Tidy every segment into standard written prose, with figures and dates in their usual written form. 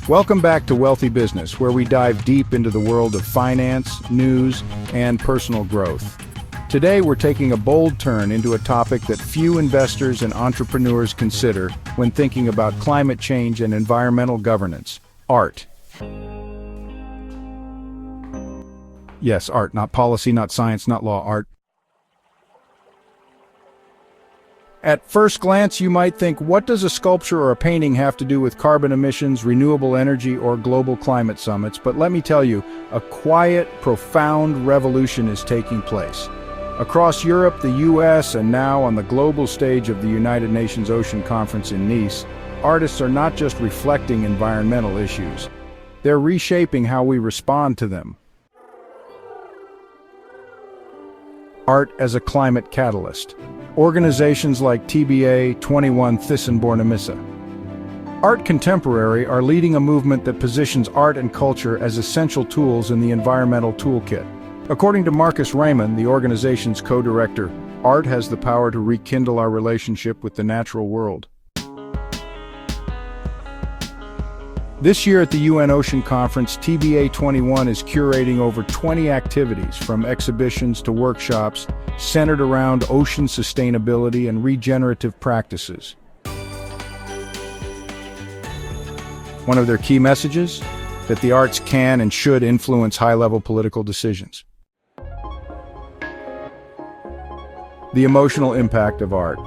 Welcome back to Wealthy Business, where we dive deep into the world of finance, news, and personal growth. Today, we're taking a bold turn into a topic that few investors and entrepreneurs consider when thinking about climate change and environmental governance: art. Yes, art, not policy, not science, not law, art. At first glance, you might think, what does a sculpture or a painting have to do with carbon emissions, renewable energy, or global climate summits? But let me tell you, a quiet, profound revolution is taking place. Across Europe, the US, and now on the global stage of the United Nations Ocean Conference in Nice, artists are not just reflecting environmental issues. They're reshaping how we respond to them. Art as a climate catalyst. Organizations like TBA 21 Thyssen-Bornemisza. Art Contemporary are leading a movement that positions art and culture as essential tools in the environmental toolkit. According to Marcus Raymond, the organization's co-director, art has the power to rekindle our relationship with the natural world. This year at the UN Ocean Conference, TBA 21 is curating over 20 activities, from exhibitions to workshops, centered around ocean sustainability and regenerative practices. One of their key messages? That the arts can and should influence high-level political decisions. The emotional impact of art.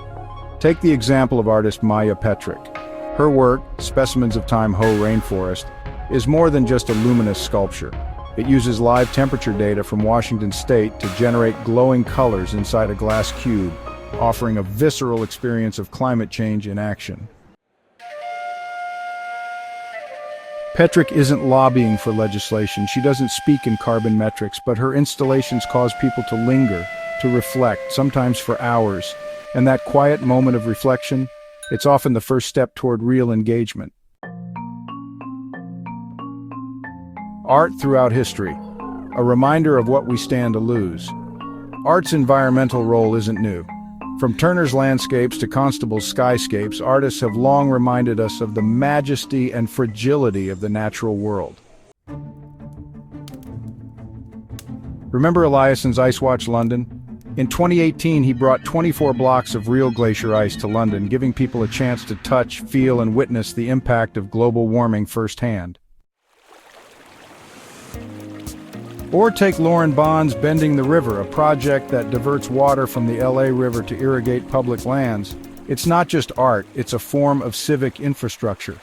Take the example of artist Maya Petrick. Her work, Specimens of Time Ho Rainforest, is more than just a luminous sculpture. It uses live temperature data from Washington State to generate glowing colors inside a glass cube, offering a visceral experience of climate change in action. Petrick isn't lobbying for legislation. She doesn't speak in carbon metrics, but her installations cause people to linger, to reflect, sometimes for hours. And that quiet moment of reflection, it's often the first step toward real engagement. Art throughout history, a reminder of what we stand to lose. Art's environmental role isn't new. From Turner's landscapes to Constable's skyscapes, artists have long reminded us of the majesty and fragility of the natural world. Remember Eliasson's Ice Watch London? In 2018, he brought 24 blocks of real glacier ice to London, giving people a chance to touch, feel, and witness the impact of global warming firsthand. Or take Lauren Bond's Bending the River, a project that diverts water from the LA River to irrigate public lands. It's not just art, it's a form of civic infrastructure.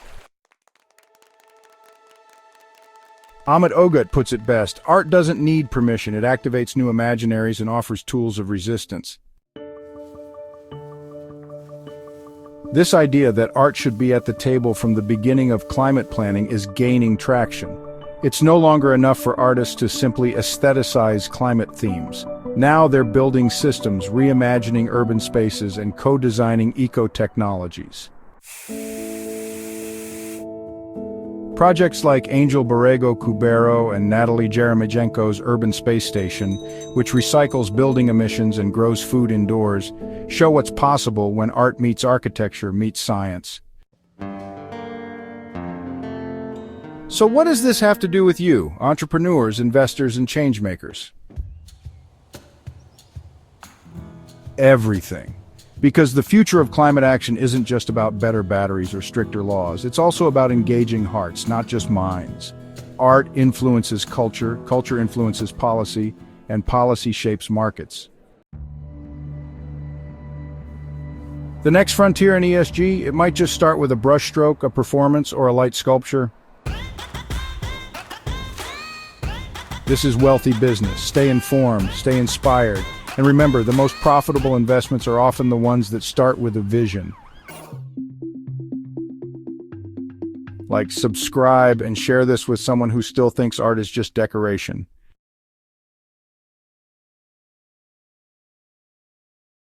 Ahmet Ogut puts it best: art doesn't need permission, it activates new imaginaries and offers tools of resistance. This idea that art should be at the table from the beginning of climate planning is gaining traction. It's no longer enough for artists to simply aestheticize climate themes. Now they're building systems, reimagining urban spaces, and co-designing eco-technologies. Projects like Angel Borrego Cubero and Natalie Jeremijenko's Urban Space Station, which recycles building emissions and grows food indoors, show what's possible when art meets architecture meets science. So what does this have to do with you, entrepreneurs, investors, and changemakers? Everything. Because the future of climate action isn't just about better batteries or stricter laws. It's also about engaging hearts, not just minds. Art influences culture, culture influences policy, and policy shapes markets. The next frontier in ESG, it might just start with a brushstroke, a performance, or a light sculpture. This is Wealthy Business. Stay informed, stay inspired. And remember, the most profitable investments are often the ones that start with a vision. Like, subscribe and share this with someone who still thinks art is just decoration.